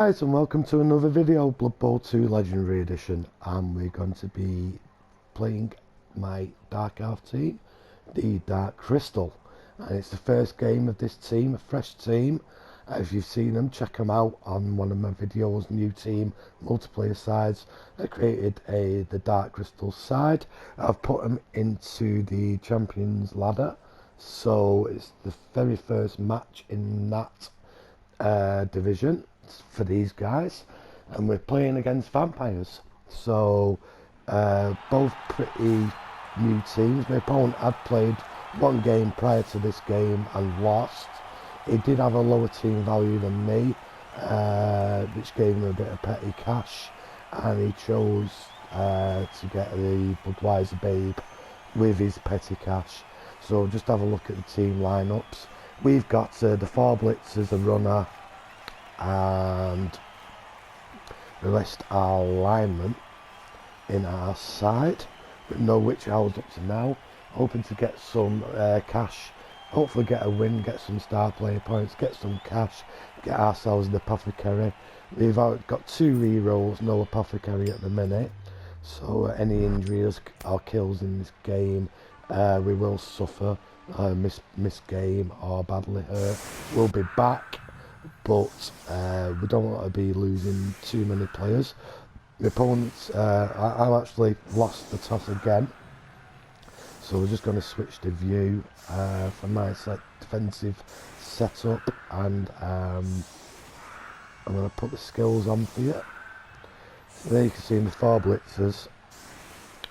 Guys, and welcome to another video, Blood Bowl 2 Legendary Edition, and we're going to be playing my Dark Elf team, the Dark Crystal, and it's the first game of this team, a fresh team. If you've seen them, check them out on one of my videos, new team, multiplayer sides. I created the Dark Crystal side. I've put them into the Champions Ladder, so it's the very first match in that division for these guys, and we're playing against vampires, so both pretty new teams. My opponent had played one game prior to this game and lost. He did have a lower team value than me, which gave him a bit of petty cash, and he chose to get the Budweiser Babe with his petty cash. So just have a look at the team lineups. We've got the 4 blitzers, a runner, and the rest are linemen in our side with no witch owls up to now. Hoping to get some cash, hopefully get a win, get some star player points, get some cash, get ourselves an apothecary. We've got 2 rerolls, no apothecary at the minute, so any injuries or kills in this game we will suffer. Miss game or badly hurt, we'll be back, but we don't want to be losing too many players. The opponents, I actually lost the toss again, so we're just going to switch the view for my defensive setup, and I'm going to put the skills on for you. So there you can see the 4 blitzers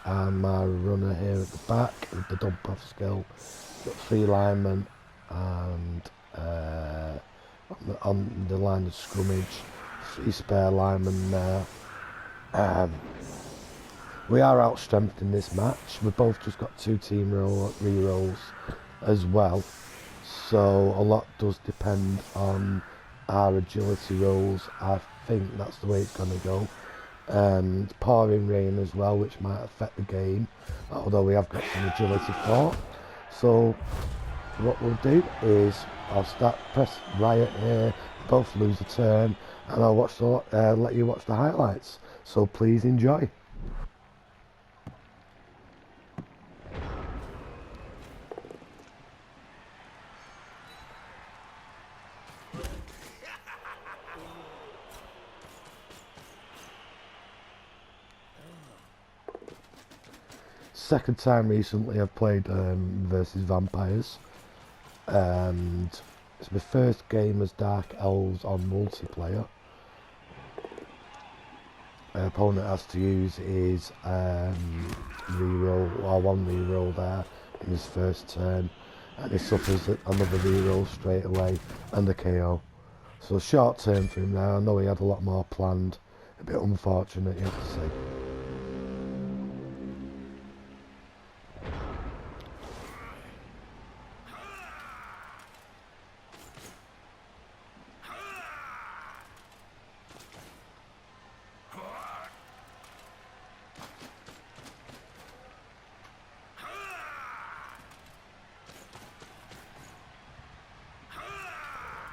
and my runner here at the back with the dump off skill. Got 3 linemen and on the line of scrummage, 3 spare linemen there. We are outstrengthed in this match. We've both just got 2 team re-rolls as well, so a lot does depend on our agility rolls. I think that's the way it's going to go. Pouring rain as well, which might affect the game, although we have got some agility for. So what we'll do is I'll press riot here, both lose a turn, and I'll let you watch the highlights, so please enjoy. Second time recently I've played versus vampires, and it's my first game as Dark Elves on multiplayer. My opponent has to use his reroll, or 1 reroll there in his first turn, and he suffers another reroll straight away and a KO. So short term for him now. I know he had a lot more planned. A bit unfortunate, you have to say.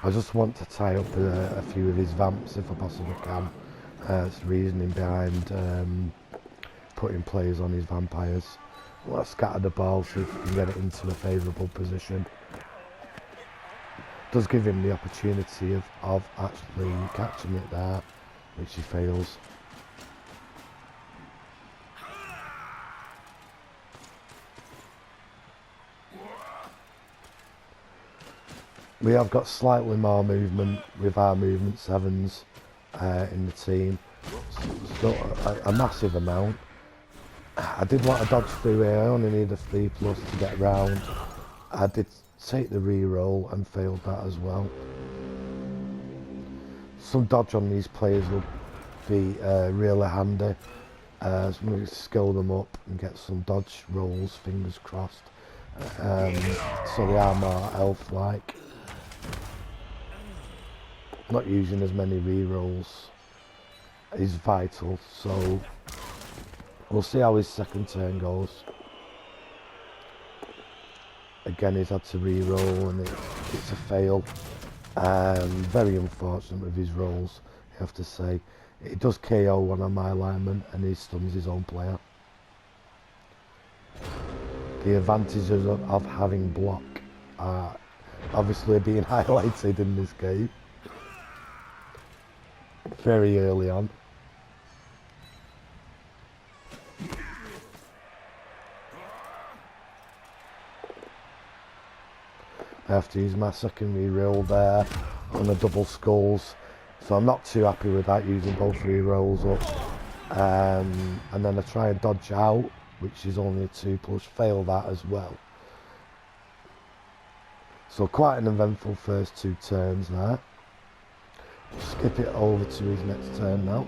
I just want to tie up a few of his Vamps if I possibly can. It's the reasoning behind putting players on his vampires. Let's scatter the ball, see if we can get it into a favourable position. Does give him the opportunity of actually catching it there, which he fails. We have got slightly more movement with our movement 7s in the team, so a massive amount. I did want to dodge through here, I only need a 3+ to get round. I did take the re-roll and failed that as well. Some dodge on these players will be really handy, so I'm going to skill them up and get some dodge rolls, fingers crossed, so they are more elf-like. Not using as many re-rolls is vital, so we'll see how his second turn goes. Again, he's had to re-roll and it's a fail. Very unfortunate with his rolls. I have to say. It does KO one of my linemen and he stuns his own player. The advantages of having block are obviously being highlighted in this game very early on. I have to use my second reroll there on the double skulls, so I'm not too happy with that, using both rerolls up. And then I try and dodge out, which is only a 2+, fail that as well. So quite an eventful first 2 turns there. Skip it over to his next turn now.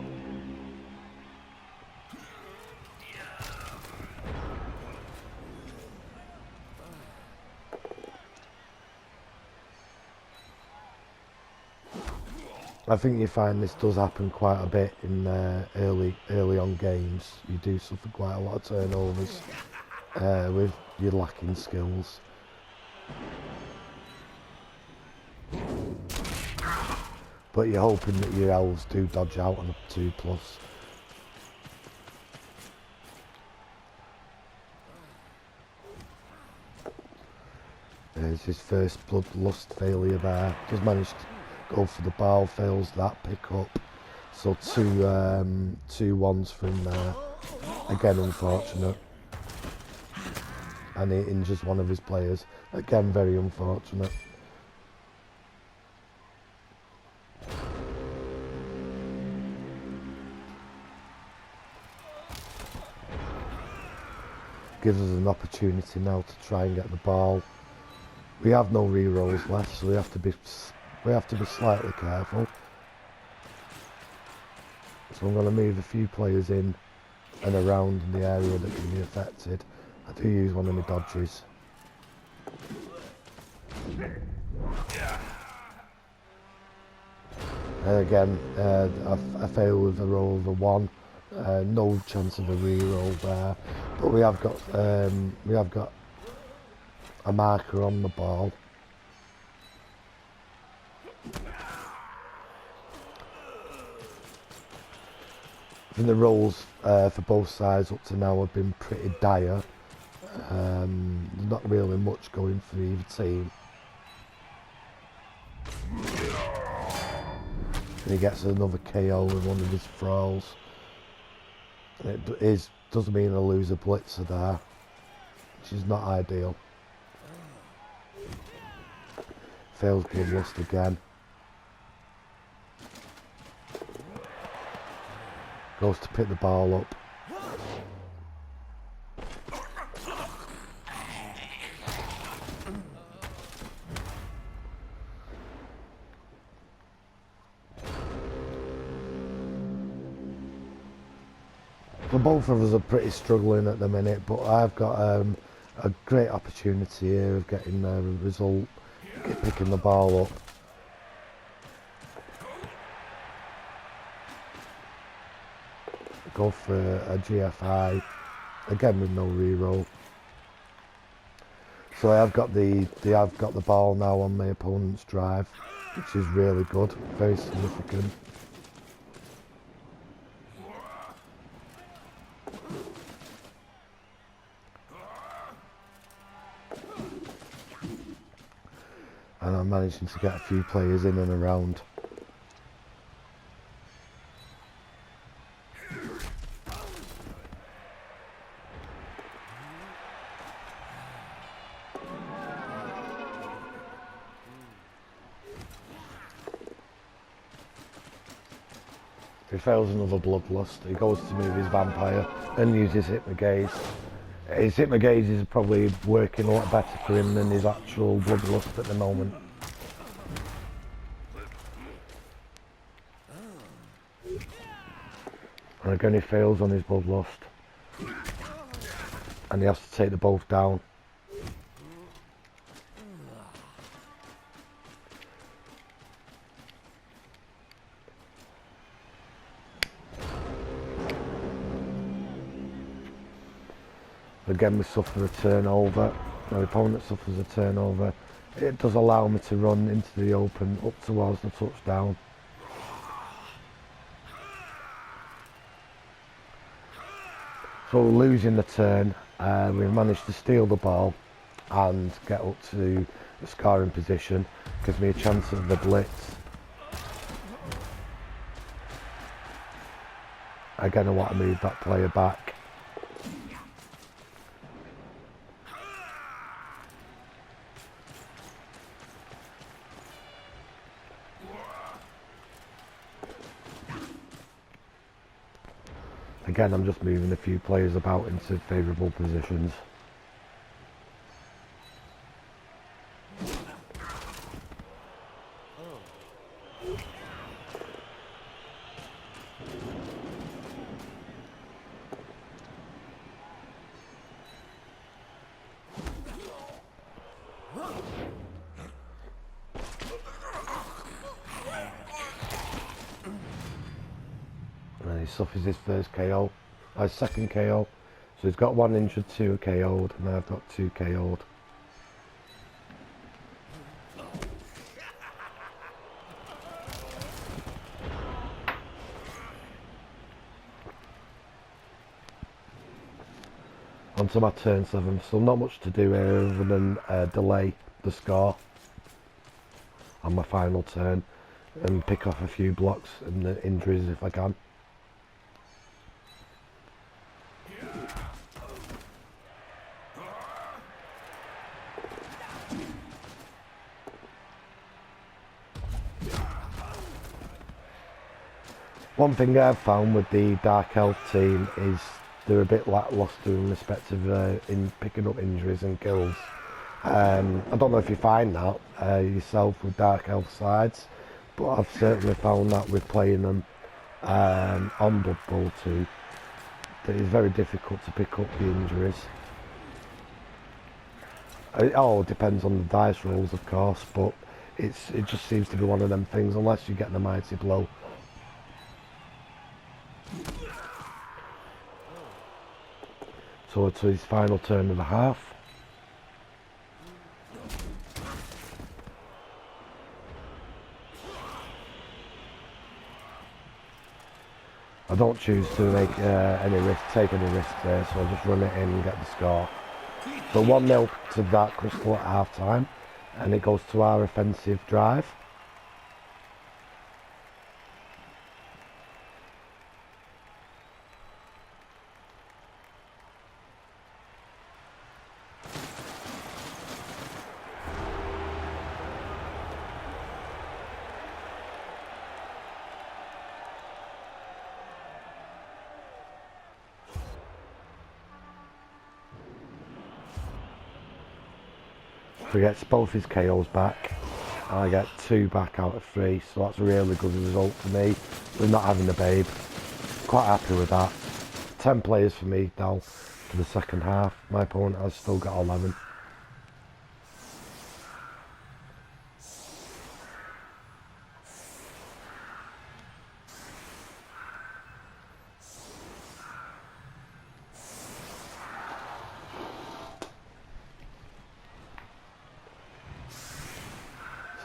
I think you find this does happen quite a bit in early on games. You do suffer quite a lot of turnovers with your lacking skills. But you're hoping that your elves do dodge out on a 2+. There's his first bloodlust failure there. Does manage to go for the ball, fails that pick up. So two ones from there. Again, unfortunate. And he injures one of his players. Again, very unfortunate. Gives us an opportunity now to try and get the ball. We have no re-rolls left, so we have to be slightly careful. So I'm going to move a few players in and around in the area that can be affected. I do use one of my dodges. And again, I fail with a roll of a 1. No chance of a re-roll there, but we have got a marker on the ball. I think the rolls for both sides up to now have been pretty dire. Not really much going for either team. And he gets another KO with one of his thralls. It does mean I lose a blitzer there, which is not ideal. Fails bloodlust again. Goes to pick the ball up. So both of us are pretty struggling at the minute, but I've got a great opportunity here of getting a result, picking the ball up. Go for a GFI, again with no reroll. So I've got the ball now on my opponent's drive, which is really good, very significant. And I'm managing to get a few players in and around. If he fails another bloodlust, he goes to move his vampire and uses hypnogaze. His hypnogaze is probably working a lot better for him than his actual bloodlust at the moment. And again he fails on his bloodlust. And he has to take the both down. Again we suffer a turnover. My opponent suffers a turnover. It does allow me to run into the open up towards the touchdown. So losing the turn, we managed to steal the ball and get up to the scoring position. Gives me a chance at the blitz. Again, I want to move that player back. Again, I'm just moving a few players about into favourable positions. And he suffers his first KO, his second KO. So he's got 1 injured, 2 KO'd, and I've got 2 KO'd. Onto my turn 7, so not much to do here other than delay the score on my final turn and pick off a few blocks and the injuries if I can. One thing I've found with the Dark Elf team is they're a bit lackluster in respect of in picking up injuries and kills. I don't know if you find that yourself with Dark Elf sides, but I've certainly found that with playing them on Blood Bowl 2, that it's very difficult to pick up the injuries. It all depends on the dice rolls, of course, but it just seems to be one of them things, unless you get the mighty blow. So to his final turn of the half. I don't choose to make take any risks there, so I just run it in and get the score. So 1-0 to Dark Crystal at half time, and it goes to our offensive drive. So he gets both his KOs back. I get 2 back out of 3, so that's a really good result for me with not having a babe. Quite happy with that. 10 players for me now for the second half. My opponent has still got 11.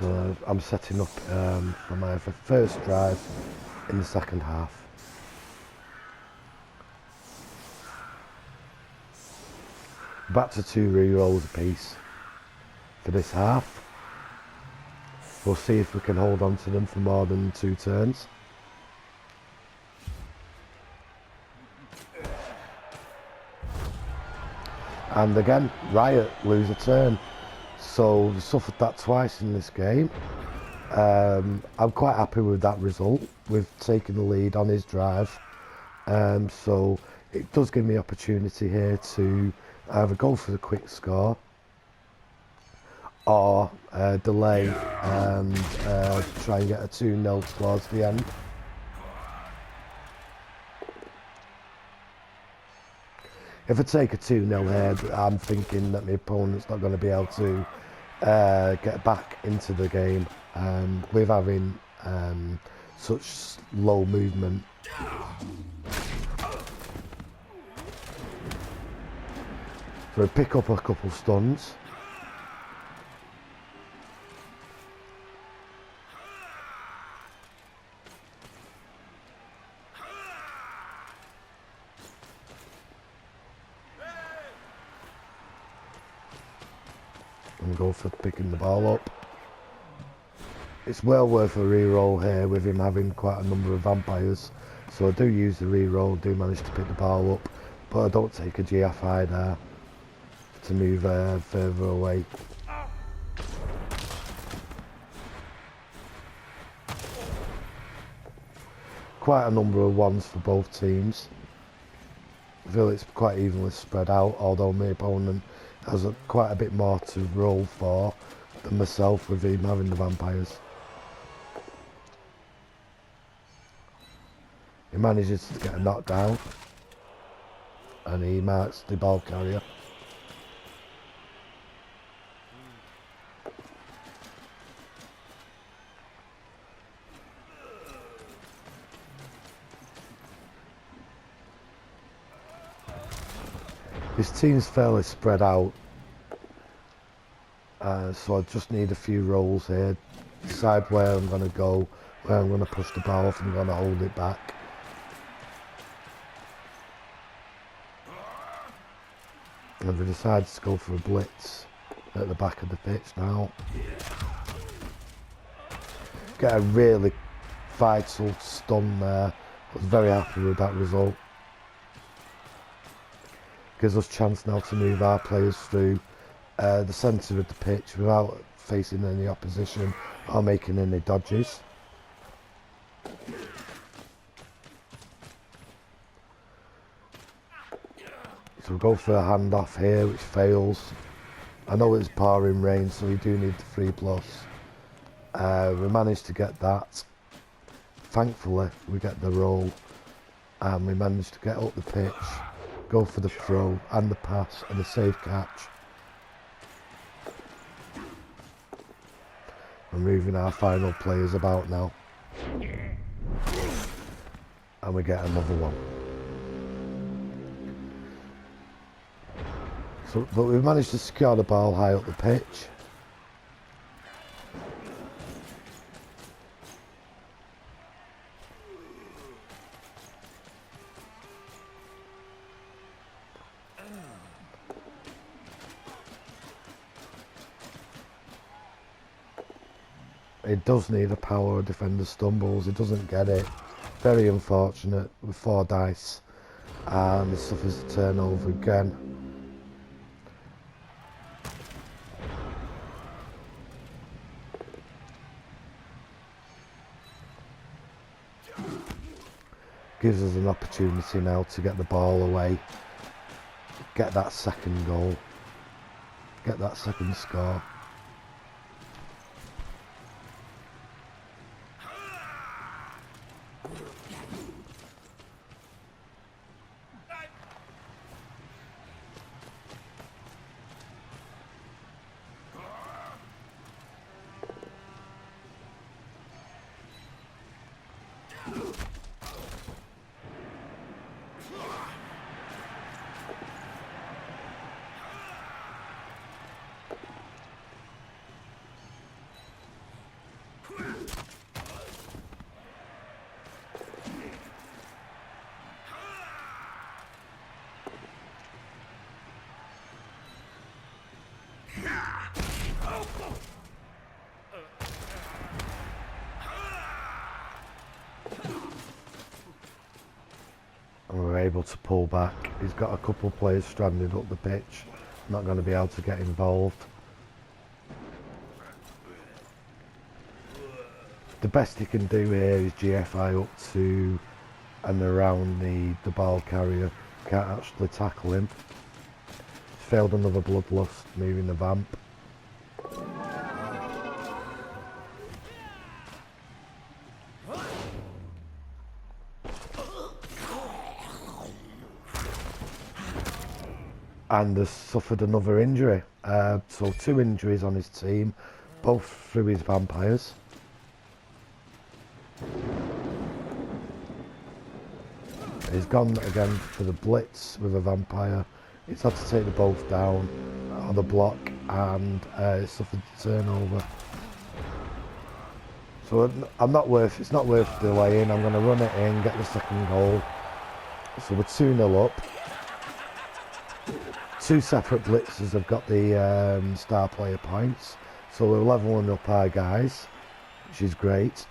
So I'm setting up for my first drive in the second half. Back to 2 rerolls apiece for this half. We'll see if we can hold on to them for more than 2 turns. And again, Riot lose a turn. So they suffered that twice in this game. I'm quite happy with that result, with taking the lead on his drive. So it does give me opportunity here to either go for the quick score or delay and try and get a 2-0 towards the end. If I take a 2-0 here, I'm thinking that my opponent's not going to be able to get back into the game with having such low movement. So I pick up a couple stuns. and go for picking the ball up. It's well worth a reroll here with him having quite a number of vampires. So I do use the reroll, do manage to pick the ball up, but I don't take a GFI there to move further away. Quite a number of ones for both teams. I feel it's quite evenly spread out, although my opponent has quite a bit more to roll for than myself with him having the vampires. He manages to get a knockdown and he marks the ball carrier. This team's fairly spread out, so I just need a few rolls here. Decide where I'm going to go, where I'm going to push the ball, if I'm going to hold it back. And we decide to go for a blitz at the back of the pitch now. Get a really vital stun there. I was very happy with that result. Gives us a chance now to move our players through the centre of the pitch without facing any opposition or making any dodges. So we'll go for a handoff here, which fails. I know it's pouring rain, so we do need the 3+. We managed to get that. Thankfully, we get the roll, and we managed to get up the pitch, go for the throw and the pass and the safe catch. We're moving our final players about now. And we get another one. So, but we've managed to secure the ball high up the pitch. It does need a power defender stumbles, it doesn't get it. Very unfortunate with 4 dice. And it suffers a turnover again. Gives us an opportunity now to get the ball away, get that second goal, get that second score. And we're able to pull back. He's got a couple of players stranded up the pitch, not going to be able to get involved. The best he can do here is GFI up to and around the ball carrier. Can't actually tackle him. He's failed another bloodlust, moving the vamp. And has suffered another injury. So 2 injuries on his team, both through his vampires. He's gone again for the blitz with a vampire. He's had to take the both down on the block and it's suffered the turnover. So it's not worth delaying. I'm going to run it in, get the second goal. So we're 2-0 up. two separate blitzers have got the star player points, so we're leveling up our guys, which is great.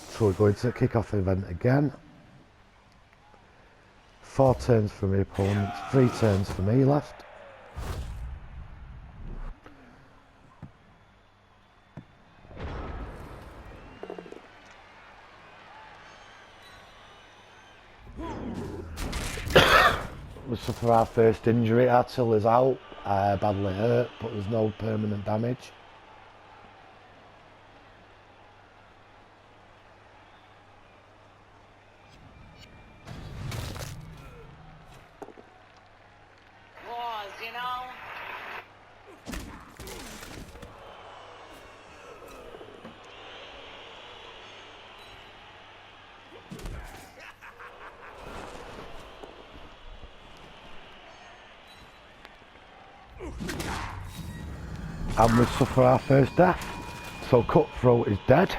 So we're going to kick off the event again. 4 turns for my opponent, 3 turns for me left. We suffer our first injury. Attil is out, badly hurt, but there's no permanent damage. And we suffer our first death. So Cutthroat is dead.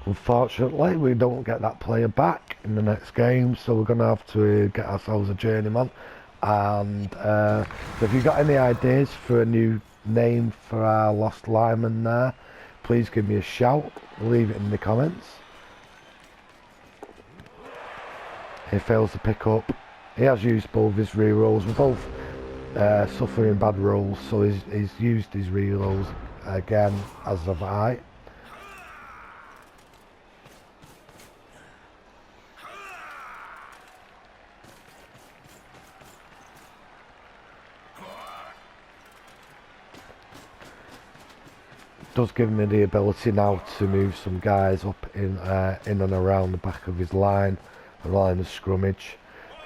Unfortunately, we don't get that player back in the next game, so we're going to have to get ourselves a journeyman. And so if you've got any ideas for a new name for our lost lineman there, please give me a shout. Leave it in the comments. He fails to pick up. He has used both his rerolls. We're both suffering bad rolls, so he's used his rerolls again, as have I. Does give me the ability now to move some guys up in and around the back of his line, the line of scrummage,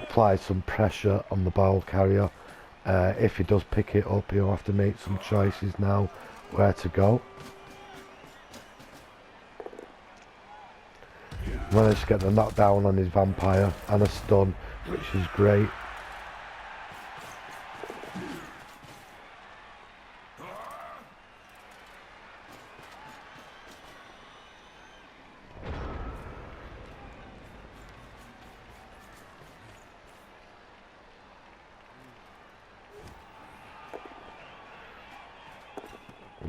apply some pressure on the ball carrier. If he does pick it up, he'll have to make some choices now where to go. Managed to get the knockdown on his vampire and a stun, which is great.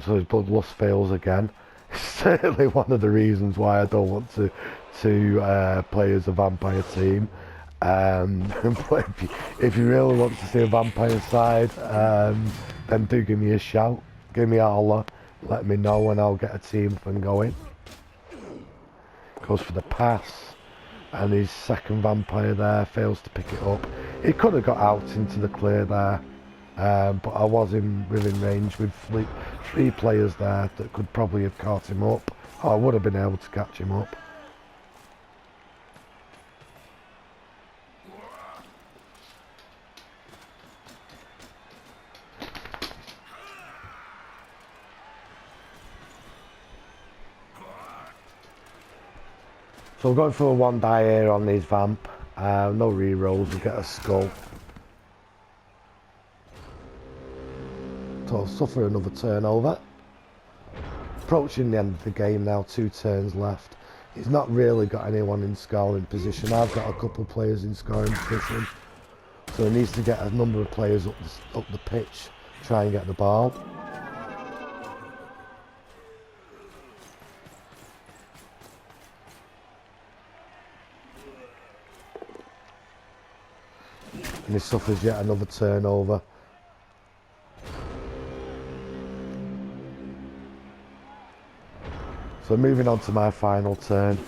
So his bloodlust fails again. It's certainly one of the reasons why I don't want to play as a vampire team. But if you really want to see a vampire side, then do give me a shout, give me a holler, let me know and I'll get a team up and going. Goes for the pass, and his second vampire there fails to pick it up. He could have got out into the clear there. But I was within range with 3 players there that could probably have caught him up. Or I would have been able to catch him up. So we're going for a 1 die here on these vamp. No rerolls, we get a skull. So I'll suffer another turnover. Approaching the end of the game now, 2 turns left. He's not really got anyone in scoring position. I've got a couple of players in scoring position. So he needs to get a number of players up the pitch, try and get the ball. And he suffers yet another turnover. So moving on to my final turn.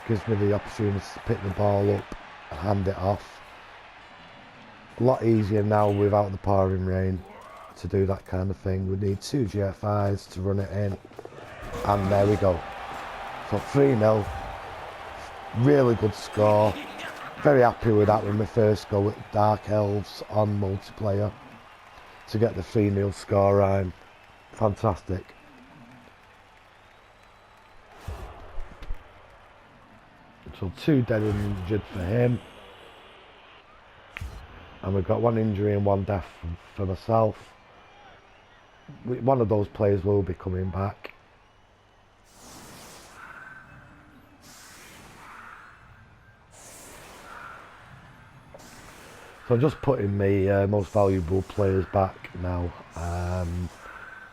Gives me the opportunity to pick the ball up and hand it off. A lot easier now without the pouring rain to do that kind of thing. We need 2 GFIs to run it in. And there we go. So 3-0, really good score. Very happy with that when we first go at Dark Elves on multiplayer to get the 3-0 score line. Fantastic. So 2 dead and injured for him. And we've got 1 injury and 1 death for myself. One of those players will be coming back. So I'm just putting my most valuable players back now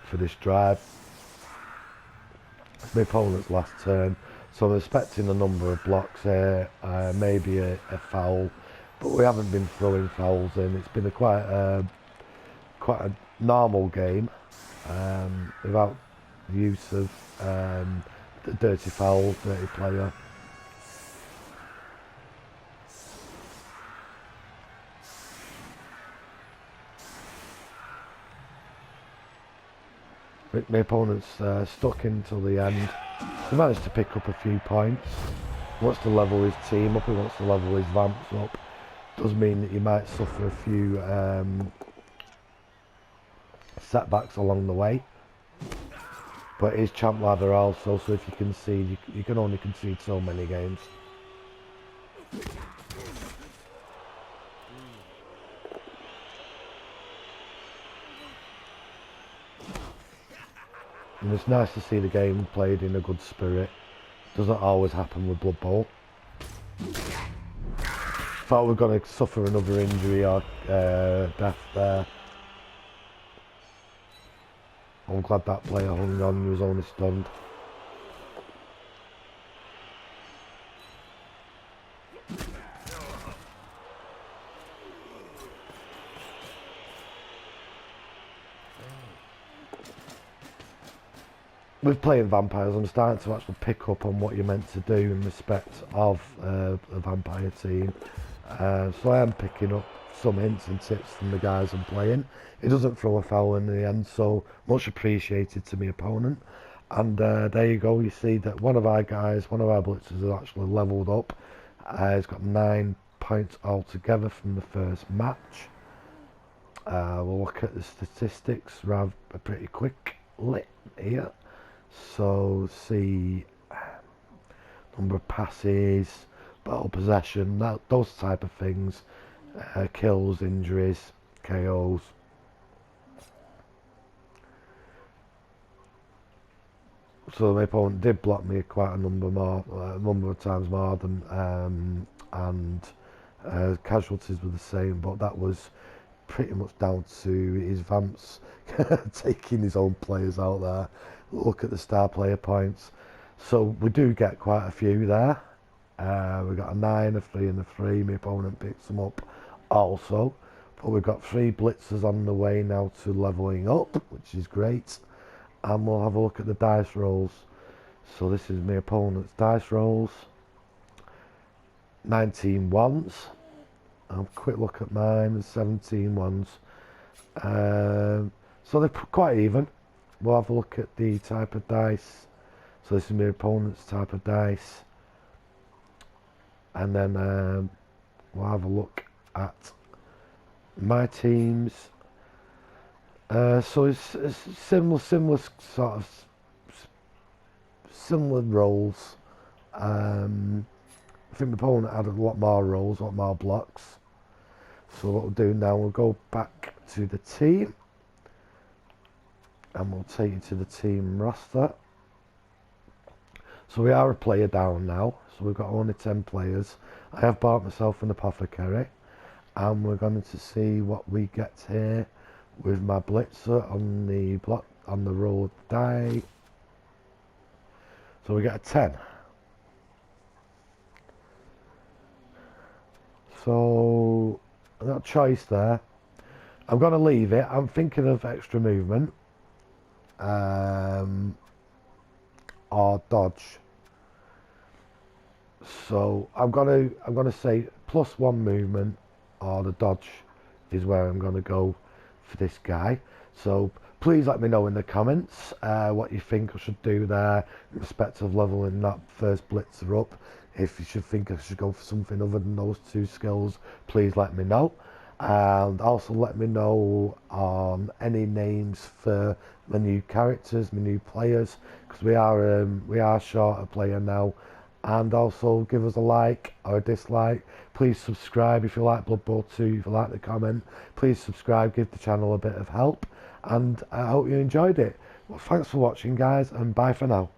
for this drive. It's my opponent's last turn, so I'm expecting a number of blocks here, maybe a foul, but we haven't been throwing fouls in. It's been quite a normal game without the use of the dirty foul, dirty player. My opponent's stuck until the end. He managed to pick up a few points. He wants to level his team up, he wants to level his Vamps up. Does mean that he might suffer a few setbacks along the way. But it is champ ladder also, so if you concede, you can only concede so many games. And it's nice to see the game played in a good spirit. Doesn't always happen with Blood Bowl. Thought we were going to suffer another injury or death there. I'm glad that player hung on, he was only stunned. With playing vampires, I'm starting to actually pick up on what you're meant to do in respect of a vampire team. So I am picking up some hints and tips from the guys I'm playing. He doesn't throw a foul in the end, so much appreciated to my opponent. And there you go, you see that one of our guys, one of our blitzers has actually levelled up. He's got 9 points altogether from the first match. We'll look at the statistics rather pretty quick lit here. So see number of passes, ball possession, those type of things, kills, injuries, KOs. So my opponent did block me quite a number of times more than and casualties were the same, but that was pretty much down to his Vamps taking his own players out there. Look at the star player points. So we do get quite a few there. We got a 9, a 3 and a 3. My opponent picks them up also. But we've got 3 blitzers on the way now to levelling up, which is great. And we'll have a look at the dice rolls. So this is my opponent's dice rolls. 19 ones. Have a quick look at mine, 17 ones. So they're quite even. We'll have a look at the type of dice. So this is my opponent's type of dice. And then we'll have a look at my team's. So it's similar sort of similar rolls. I think my opponent had a lot more rolls, a lot more blocks. So what we'll do now, we'll go back to the team. And we'll take you to the team roster. So we are a player down now. So we've got only 10 players. I have bought myself an apothecary. And we're going to see what we get here with my blitzer on the block, on the roll of the die. So we get a 10. So I've got a choice there. I'm going to leave it. I'm thinking of extra movement. Or dodge. So I'm gonna say +1 movement or the dodge is where I'm gonna go for this guy. So Please let me know in the comments what you think I should do there in respect of leveling that first blitzer up. If you should think I should go for something other than those two skills, please let me know. And also let me know on any names for my new characters, my new players, because we are short a player now. And also give us a like or a dislike. Please subscribe if you like Blood Bowl 2, if you like the comment. Please subscribe, give the channel a bit of help. And I hope you enjoyed it. Well, thanks for watching, guys, and bye for now.